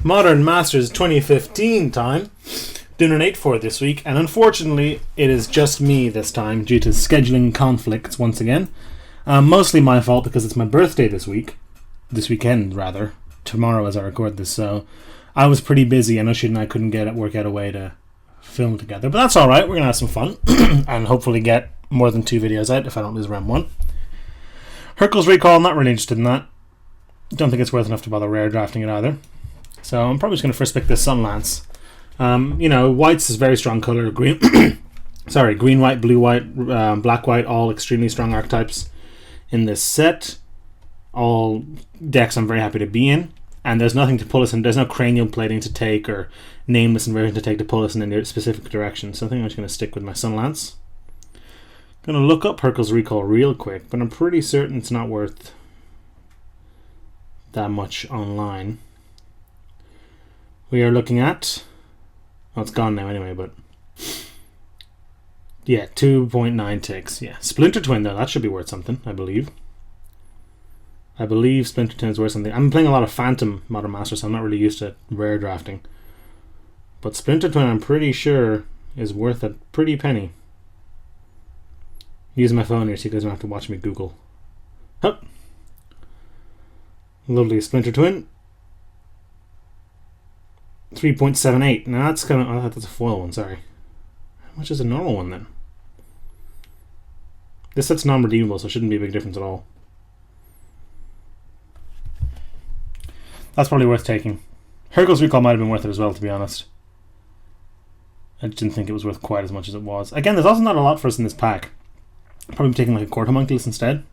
Modern Masters 2015 time. Doing an 8-4 this week, and unfortunately it is just me this time due to scheduling conflicts once again. Mostly my fault because it's my birthday this weekend rather, tomorrow as I record this, so I was pretty busy and Ushid and I couldn't work out a way to film together, but that's alright, we're going to have some fun and hopefully get more than 2 videos out if I don't lose round 1. Hercules Recall, not really interested in that. Don't think it's worth enough to bother rare drafting it either. So I'm probably just going to first pick this Sunlance. White's is very strong color. Green, green, white, blue, white, black, white, all extremely strong archetypes in this set. All decks I'm very happy to be in. And there's nothing to pull us in. There's no cranial plating to take or nameless inversion to take to pull us in any specific direction. So I think I'm just going to stick with my Sunlance. Going to look up Hercules Recall real quick, but I'm pretty certain it's not worth that much online. We are looking at... Well, it's gone now anyway, but... Yeah, 2.9 ticks. Yeah, Splinter Twin, though, that should be worth something, I believe. I believe Splinter Twin is worth something. I'm playing a lot of Phantom Modern Master, so I'm not really used to rare drafting. But Splinter Twin, I'm pretty sure, is worth a pretty penny. I'm using my phone here so you guys don't have to watch me Google. Hup. Lovely Splinter Twin. 3.78. Now that's kind of... Oh, that's a foil one, sorry. How much is a normal one then? This set's non-redeemable, so it shouldn't be a big difference at all. That's probably worth taking. Hercules Recall might have been worth it as well, to be honest. I just didn't think it was worth quite as much as it was. Again, there's also not a lot for us in this pack. Probably taking like a Court Homunculus instead.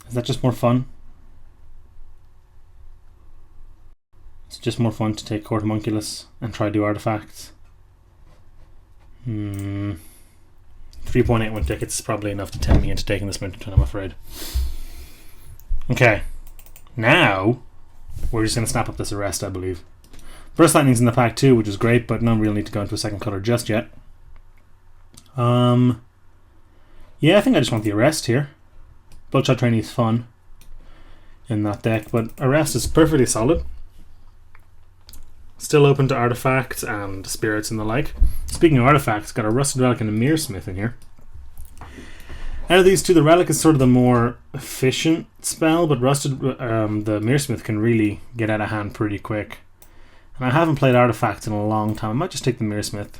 Is that just more fun? It's just more fun to take Court Homunculus and try to do artifacts. 3.81 tickets is probably enough to tempt me into taking the Splinter Twin, I'm afraid. Okay. Now, we're just going to snap up this Arrest, I believe. Burst Lightning's in the pack too, which is great, but no real need to go into a second colour just yet. Yeah, I think I just want the Arrest here. Bloodshot Trainee is fun in that deck, but Arrest is perfectly solid. Still open to artifacts and spirits and the like. Speaking of artifacts, got a Rusted Relic and a Mirror Smith in here. Out of these two, the Relic is sort of the more efficient spell, but the Mirror Smith can really get out of hand pretty quick. And I haven't played artifacts in a long time. I might just take the Mirror Smith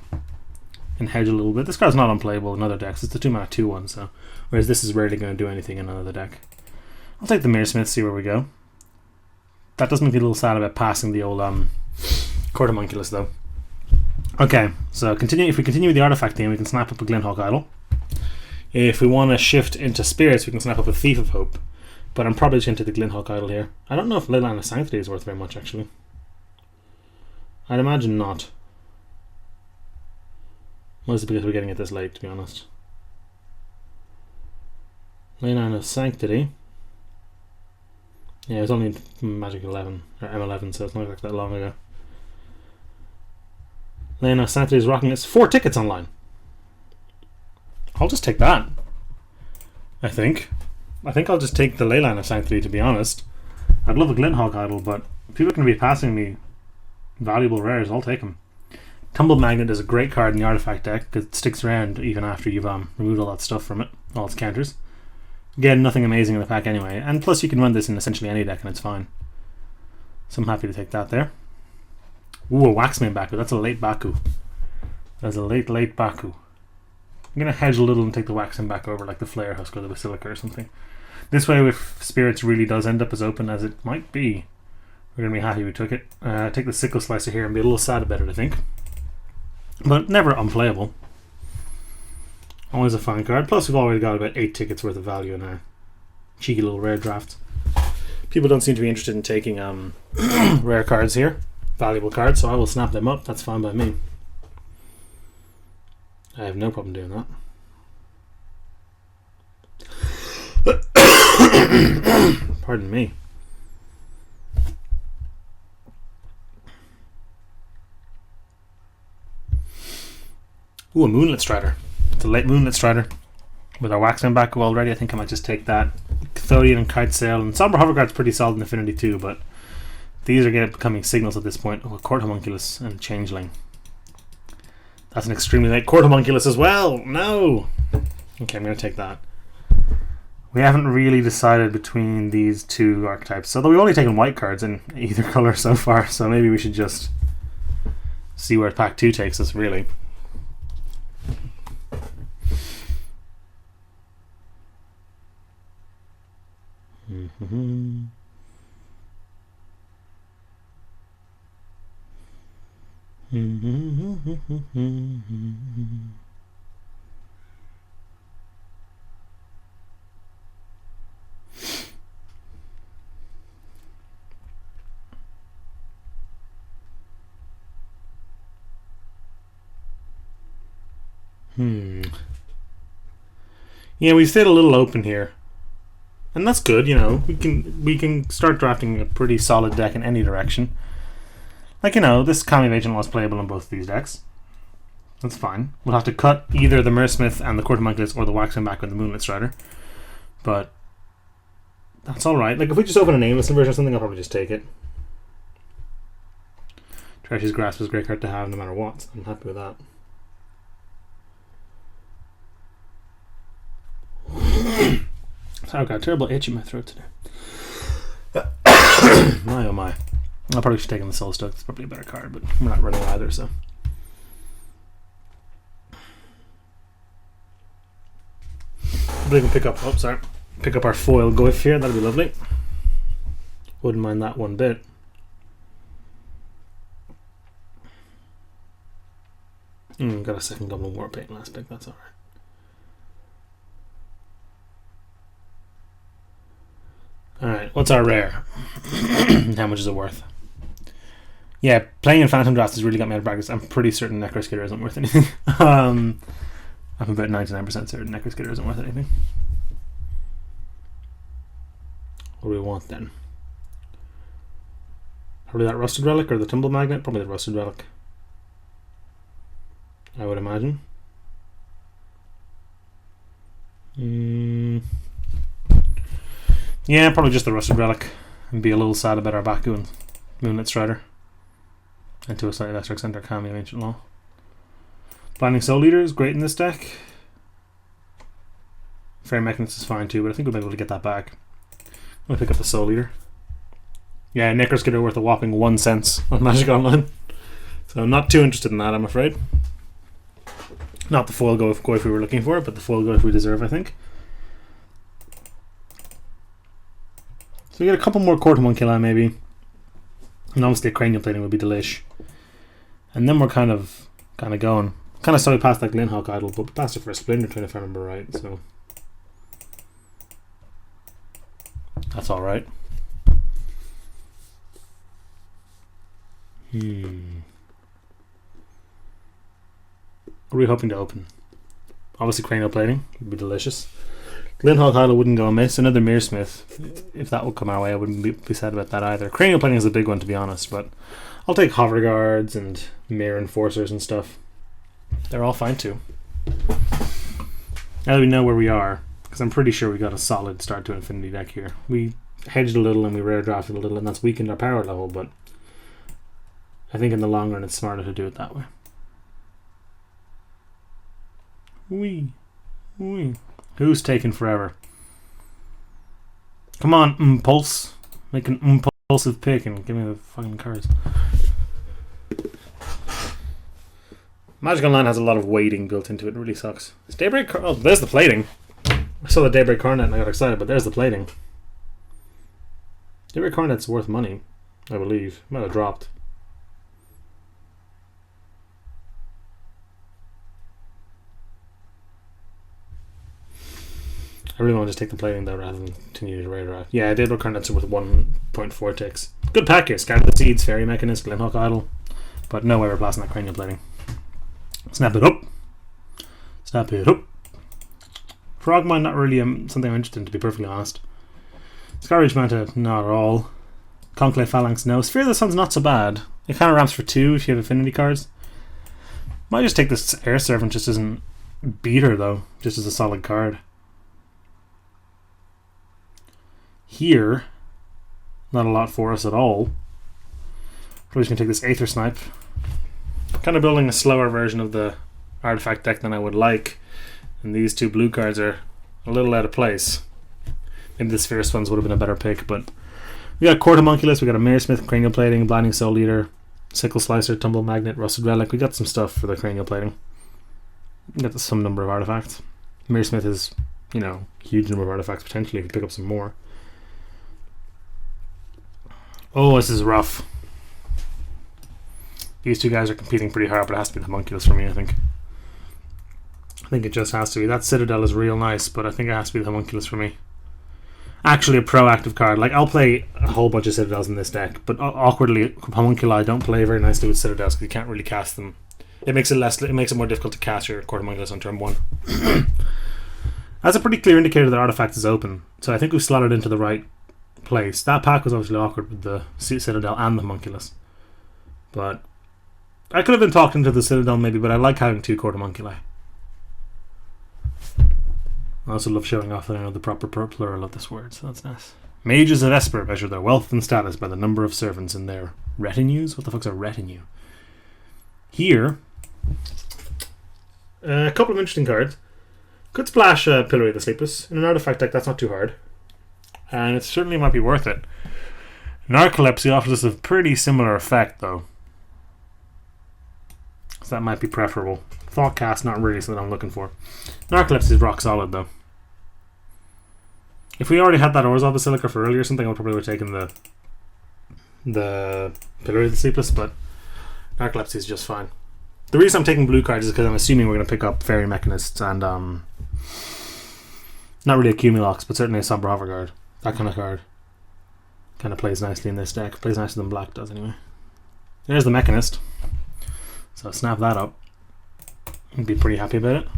and hedge a little bit. This card's not unplayable in other decks. It's the 2-mana 2/1, so whereas this is rarely going to do anything in another deck. I'll take the Mirror Smith, see where we go. That does make me a little sad about passing the old Court Homunculus, though. Okay, so if we continue with the artifact theme, we can snap up a Glinthawk Idol. If we want to shift into spirits, we can snap up a Thief of Hope. But I'm probably just into the Glinthawk Idol here. I don't know if Leyline of Sanctity is worth very much, actually. I'd imagine not. Mostly because we're getting it this late, to be honest. Leyline of Sanctity. Yeah, it was only Magic 11, or M11, so it's not like that long ago. Leyline of Sanctity is rocking its 4 tickets online. I'll just take that. I think I'll just take the Leyline of Sanctity, to be honest. I'd love a Glinthawk Idol, but if people can be passing me valuable rares, I'll take them. Tumble Magnet is a great card in the artifact deck because it sticks around even after you've removed all that stuff from it, all its counters. Again, nothing amazing in the pack anyway, and plus you can run this in essentially any deck and it's fine. So I'm happy to take that there. Ooh, a Waxman Baku. That's a late Baku. That's a late Baku. I'm going to hedge a little and take the Waxman back over like the Flare Husk or the Basilica or something. This way, if Spirits really does end up as open as it might be, we're going to be happy we took it. Take the Sickle Slicer here and be a little sad about it, I think. But never unplayable. Always a fine card. Plus, we've already got about 8 tickets worth of value in our cheeky little rare draft. People don't seem to be interested in taking rare cards here. Valuable cards, so I will snap them up. That's fine by me. I have no problem doing that. Pardon me. Ooh, a Moonlit Strider. It's a late Moonlit Strider. With our Waxman Baku already, I think I might just take that. Cathodian and Kite Sail. And Somber Hoverguard's pretty solid in Affinity too, but These are becoming signals at this point. Oh, a Court Homunculus and Changeling. That's an extremely late Court Homunculus as well. No! Okay, I'm going to take that. We haven't really decided between these two archetypes. Although we've only taken white cards in either colour so far, so maybe we should just see where pack 2 takes us, really. Yeah, we stayed a little open here. And that's good, you know. We can start drafting a pretty solid deck in any direction. Like, you know, this Kami of Ancient Law is playable in both of these decks. That's fine. We'll have to cut either the Mersmith and the Court Homunculus or the Waxman back with the Moonlit Strider. But that's alright. Like, if we just open a nameless version or something, I'll probably just take it. Trashy's Grasp is a great card to have no matter what, so I'm happy with that. Sorry, I've got a terrible itch in my throat today. My oh my. I probably should take in the Soul Stoke. It's probably a better card, but we're not running either, so. I believe we can pick up our foil Goif here. That'd be lovely. Wouldn't mind that one bit. Got a second Goblin Warpaint last pick. That's alright. Alright, what's our rare? How much is it worth? Yeah, playing in Phantom Drafts has really got me out of practice. I'm pretty certain Necroskidder isn't worth anything. I'm about 99% certain Necroskidder isn't worth anything. What do we want then? Probably that Rusted Relic or the Tumble Magnet? Probably the Rusted Relic, I would imagine. Yeah, probably just the Rusted Relic. And be a little sad about our Baku and Moonlit Strider. And to a slightly lesser extent our Kami of Ancient Law. Blinding Soul Eater is great in this deck. Fair Mechanist is fine too, but I think we'll be able to get that back. I'm going to pick up the Soul Eater. Yeah, Necroskidder worth a whopping 1 cent on Magic Online. So I'm not too interested in that, I'm afraid. Not the foil Goif we were looking for, but the foil Goif we deserve, I think. So we get a couple more Court Homunculi maybe. And obviously a Cranial Plating would be delish. And then we're kind of going. Kind of started past that Glenhawk Idol, but past it for a Splinter Twin if I remember right, so that's alright. What are we hoping to open? Obviously Cranial Plating would be delicious. Glenhawk Idol wouldn't go amiss. Another Mearsmith, if that would come our way, I wouldn't be sad about that either. Cranial Plating is a big one, to be honest, but I'll take Hover Guards and Mirror Enforcers and stuff. They're all fine too. Now that we know where we are, because I'm pretty sure we got a solid start to Infinity deck here. We hedged a little and we rare drafted a little, and that's weakened our power level, but I think in the long run it's smarter to do it that way. Wee. Who's taking forever? Come on, Impulse. Make an impulsive pick and give me the fucking cards. Magic Online has a lot of waiting built into it. It really sucks. It's Daybreak. Oh, there's the plating. I saw the Daybreak Coronet and I got excited, but there's the plating. Daybreak Coronet's worth money, I believe. Might have dropped. I really want to just take the plating though rather than continue to rare draft. Yeah, Daybreak Coronet's worth 1.4 ticks. Good pack here. Scatter the Seeds, Fairy Mechanist, Glenhawk Idol. But no way we're blasting that Cranial Plating. Snap it up. Snap it up. Frogmine, not really something I'm interested in, to be perfectly honest. Scarage Manta, not at all. Conclave Phalanx, no. Sphere of the Sun's not so bad. It kind of ramps for 2 if you have affinity cards. Might just take this Air Servant just as an beater though, just as a solid card. Here, not a lot for us at all. Probably just going to take this Aether Snipe. Kind of building a slower version of the artifact deck than I would like. And these two blue cards are a little out of place. Maybe the Sphere Funds would have been a better pick, but we got Court Homunculus, we got a Mirror Smith, Cranial Plating, Blinding Soul Eater, Sickle Slicer, Tumble Magnet, Rusted Relic. We got some stuff for the Cranial Plating. We got some number of artifacts. Mirror Smith is, you know, huge number of artifacts potentially if you pick up some more. Oh, this is rough. These two guys are competing pretty hard, but it has to be the Homunculus for me, I think. I think it just has to be. That Citadel is real nice, but I think it has to be the Homunculus for me. Actually, a proactive card. Like, I'll play a whole bunch of Citadels in this deck, but awkwardly, Homunculi don't play very nicely with Citadels because you can't really cast them. It makes it more difficult to cast your Court Homunculus on turn 1. That's a pretty clear indicator that artifact is open, so I think we've slotted into the right place. That pack was obviously awkward with the Citadel and the Homunculus, but I could have been talked into the Citadel maybe, but I like having 2 Court Homunculi. I also love showing off that I know the proper plural of this word, so that's nice. Mages of Esper measure their wealth and status by the number of servants in their retinues? What the fuck's a retinue? Here, a couple of interesting cards. Could splash Pillory of the Sleepless. In an artifact deck, that's not too hard. And it certainly might be worth it. Narcolepsy offers us a pretty similar effect, though. So that might be preferable. Thoughtcast, not really something I'm looking for. Narcolepsy is rock solid, though. If we already had that Orzhov Basilica for earlier or something, I probably would have taken the Pillory of the Sleepless, but Narcolepsy is just fine. The reason I'm taking blue cards is because I'm assuming we're going to pick up Fairy Mechanists and not really a Cumulox, but certainly a Somber Hoverguard. That kind of card kind of plays nicely in this deck. Plays nicer than black does anyway. There's the Mechanist. So snap that up. I'd be pretty happy about it.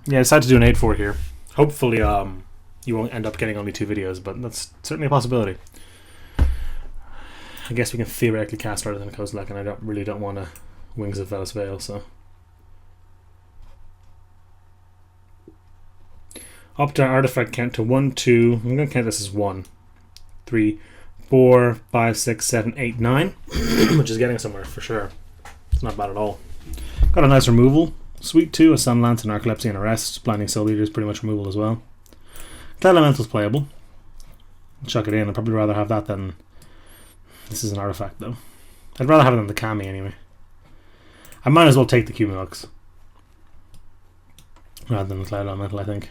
Yeah, I decided to do an 8-4 here. Hopefully you won't end up getting only 2 videos, but that's certainly a possibility. I guess we can theoretically cast harder than a Kozilek, and I really don't want a Wings of Velos Veil, so. Up to our artifact count to 1, 2. I'm going to count this as 1, 3, 4, 5, 6, 7, 8, 9, which is getting somewhere for sure. It's not bad at all. Got a nice removal. Sweet 2, a Sunlance, a Narcolepsy, and a Rest. Blinding Soul Eater is pretty much removal as well. The Elemental's playable. Chuck it in. I'd probably rather have that than. This is an artifact, though. I'd rather have it than the Kami, anyway. I might as well take the Cumulox rather than the Cloud Elemental, I think.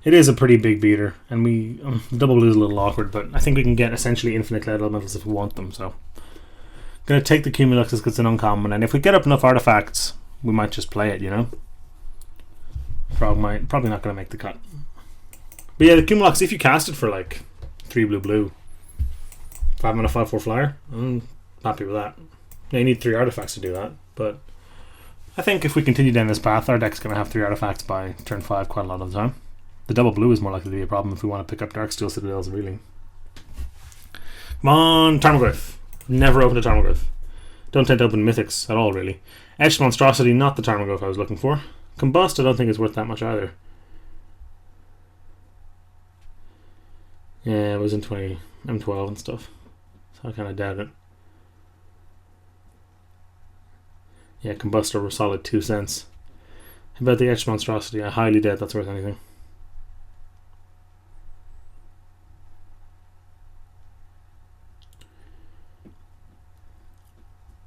It is a pretty big beater, and we the double blue is a little awkward, but I think we can get essentially infinite Cloud Elementals if we want them, so. I'm going to take the Cumulox because it's an uncommon, and if we get up enough artifacts, we might just play it, you know? Probably not going to make the cut. But yeah, the Cumulox, if you cast it for like 3 blue, 5 mana 5/4 flyer, I'm happy with that. Yeah, you need 3 artifacts to do that, but I think if we continue down this path, our deck's going to have 3 artifacts by turn 5 quite a lot of the time. The double blue is more likely to be a problem if we want to pick up Darksteel Citadels, really. Come on, Tarmogoyf. Never opened a Tarmogoyf. Don't tend to open Mythics at all, really. Etched Monstrosity, not the Tarmogoyf I was looking for. Combust, I don't think is worth that much either. Yeah, it was in M12 and stuff, so I kind of doubt it. Yeah, Combustor were solid 2 cents. How about the Etched Monstrosity? I highly doubt that's worth anything.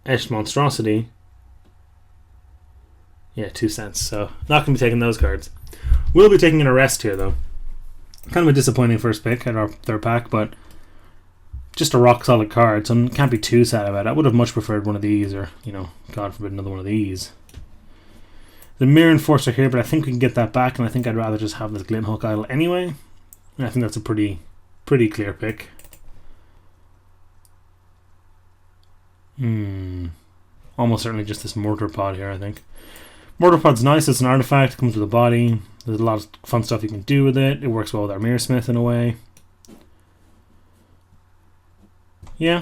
Etched Monstrosity. Yeah, 2 cents. So not going to be taking those cards. We'll be taking an Arrest here, though. Kind of a disappointing first pick at our third pack, but just a rock solid card, so can't be too sad about it. I would have much preferred one of these, or, you know, God forbid, another one of these. The Mirror Enforcer here, but I think we can get that back, and I think I'd rather just have this Glinthawk Idol anyway. And I think that's a pretty clear pick. Almost certainly just this Mortar Pod here, I think. Mortar Pod's nice, it's an artifact, it comes with a body. There's a lot of fun stuff you can do with it. It works well with our Mirror Smith in a way. Yeah,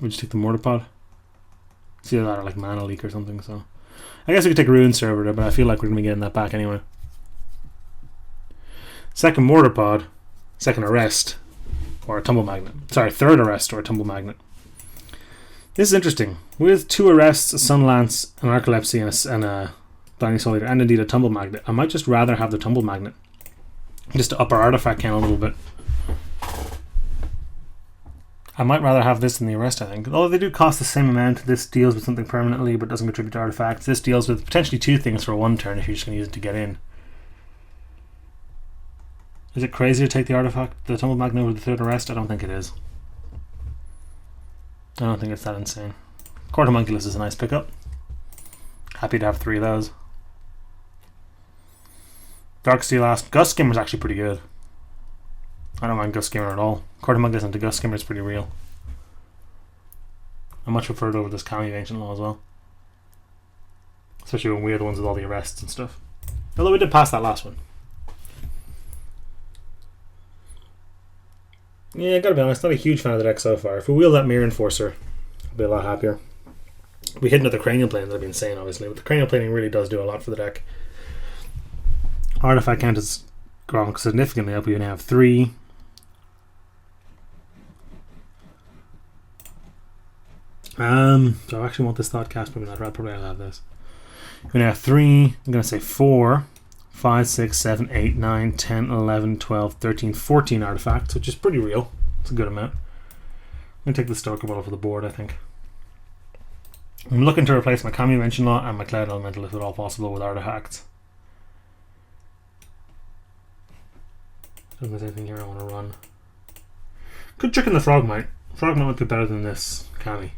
we just take the Mortar Pod. See that or like Mana Leak or something, so. I guess we could take a Ruin Servitor, but I feel like we're going to be getting that back anyway. Second Mortar Pod. second arrest or a tumble magnet. Sorry, third arrest or a tumble magnet. This is interesting. With 2 arrests, a Sun Lance, an Narcolepsy, and a Blinding Soul Eater, and indeed a tumble magnet, I might just rather have the tumble magnet. Just to up our artifact count a little bit. I might rather have this than the arrest, I think. Although they do cost the same amount. This deals with something permanently but doesn't contribute to artifacts. This deals with potentially 2 things for 1 turn if you're just going to use it to get in. Is it crazy to take the artifact, the tumble magnet over the third arrest? I don't think it is. I don't think it's that insane. Court Homunculus is a nice pickup. Happy to have 3 of those. Dark Steel Asp. Gust Skimmer is actually pretty good. I don't mind Gust Skimmer at all. Court Homunculus into Gust Skimmer is pretty real. I much prefer it over this Kami of Ancient Law as well. Especially when we are the ones with all the arrests and stuff. Although we did pass that last one. Yeah, gotta be honest, not a huge fan of the deck so far. If we wheel that Mirror Enforcer, I'll be a lot happier. If we hit another Cranial Plane, that'd be insane, obviously. But the Cranial Planing really does do a lot for the deck. Artifact count has gone significantly up. We now have 3. So I actually want this Thoughtcast, probably not. Probably I'll have this. We now have 3, I'm going to say 4, 5, 6, 7, 8, 9, 10, 11, 12, 13, 14 artifacts, which is pretty real. It's a good amount. I'm going to take the Stoker Bottle for the board, I think. I'm looking to replace my Kami of Ancient Law and my Cloud Elemental, if at all possible, with artifacts. I don't think there's anything here I want to run. Could check in the Frogmite. Frogmite would be better than this Kami.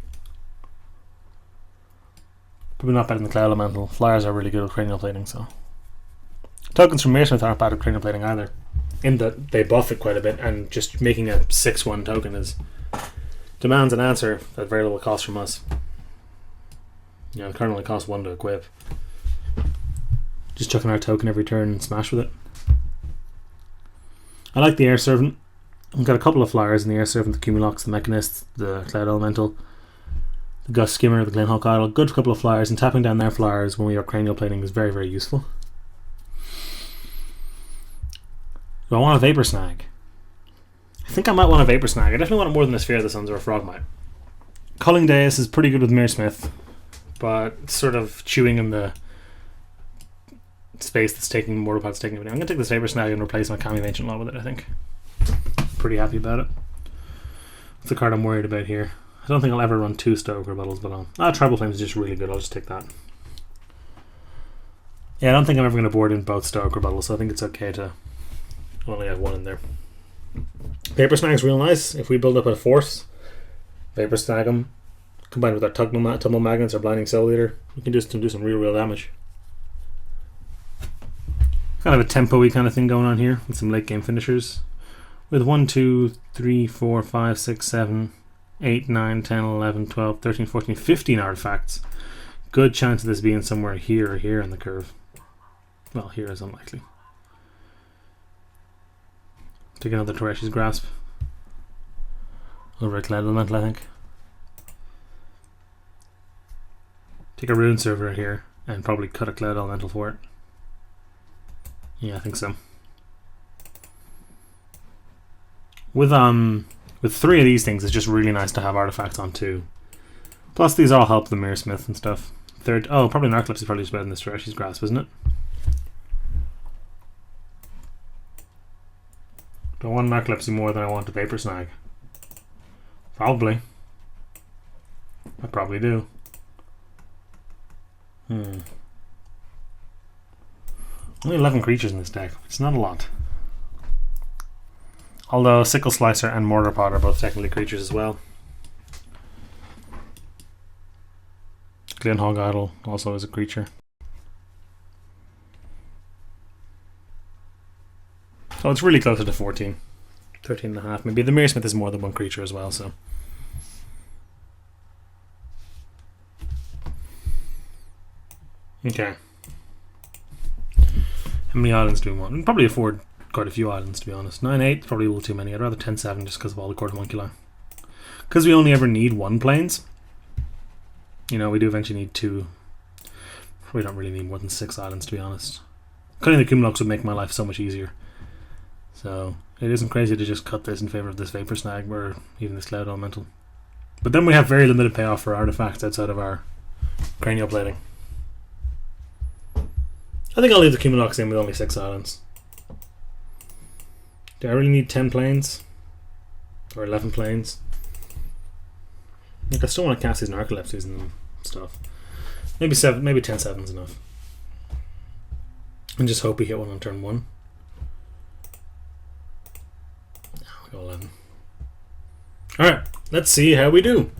Probably not better than the Cloud Elemental. Flyers are really good with Cranial Plating, so. Tokens from Mearsmith aren't bad at Cranial Plating either. In that they buff it quite a bit, and just making a 6/1 token is demands an answer at very little cost from us. You know, it currently costs 1 to equip. Just chucking our token every turn and smash with it. I like the Air Servant. I've got a couple of flyers in the Air Servant, the Cumulox, the Mechanist, the Cloud Elemental, the Gust Skimmer, the Glenhawk Idol. Good couple of flyers, and tapping down their flyers when we are Cranial Plating is very, very useful. Do I want a Vapor Snag? I think I might want a Vapor Snag. I definitely want it more than a Sphere of the Suns or a Frogmite. Culling Deus is pretty good with Mearsmith, but sort of chewing in the space that's taking Mortal Pad's taking everything. I'm going to take this Vapor Snag and replace my Kami of Ancient Law with it, I think. Pretty happy about it. That's the card I'm worried about here. I don't think I'll ever run 2 Stoker Bottles, but Tribal Flame is just really good. I'll just take that. Yeah, I don't think I'm ever going to board in both Stoker Bottles, so I think it's okay to only have 1 in there. Vapor Snag's real nice. If we build up a force, Vapor Snag them, combined with our Tumble Magnets or Blinding Soul Eater, we can just do some real damage. Kind of a tempo-y kind of thing going on here with some late game finishers. With 1, 2, 3, 4, 5, 6, 7, 8, 9, 10, 11, 12, 13, 14, 15 artifacts. Good chance of this being somewhere here or here in the curve. Well, here is unlikely. Take another Torreshi's Grasp. Over a Cloud Elemental, I think. Take a Rune Server here and probably cut a Cloud Elemental for it. Yeah, I think so. With 3 of these things, it's just really nice to have artifacts on 2. Plus, these all help the Mearsmith and stuff. Third, probably Narcolepsy is probably just better than this Torreshi's Grasp, isn't it? Do I want Narcolepsy more than I want a Vapor Snag? Probably. I probably do. Only 11 creatures in this deck. It's not a lot. Although Sickle Slicer and Mortar Pod are both technically creatures as well. Glenhawk Idol also is a creature. So it's really closer to 14. 13 and a half. Maybe the Mearsmith is more than 1 creature as well, so. Okay. How many islands do we want? We can probably afford quite a few islands, to be honest. 9-8 is probably a little too many. I'd rather 10-7 just because of all the Court Homunculi. Because we only ever need 1 planes. You know, we do eventually need 2. Probably don't really need more than 6 islands, to be honest. Cutting the Cumulox would make my life so much easier. So it isn't crazy to just cut this in favour of this Vapor Snag or even this Cloud Elemental. But then we have very limited payoff for artifacts outside of our cranial plating. I think I'll leave the Cumulocks in with only 6 islands. Do I really need 10 planes? Or 11 planes? Like, I still want to cast these narcolepsies and stuff. Maybe 7, maybe 10 7's enough. And just hope we hit one on turn 1. No, we go 11. Alright, let's see how we do.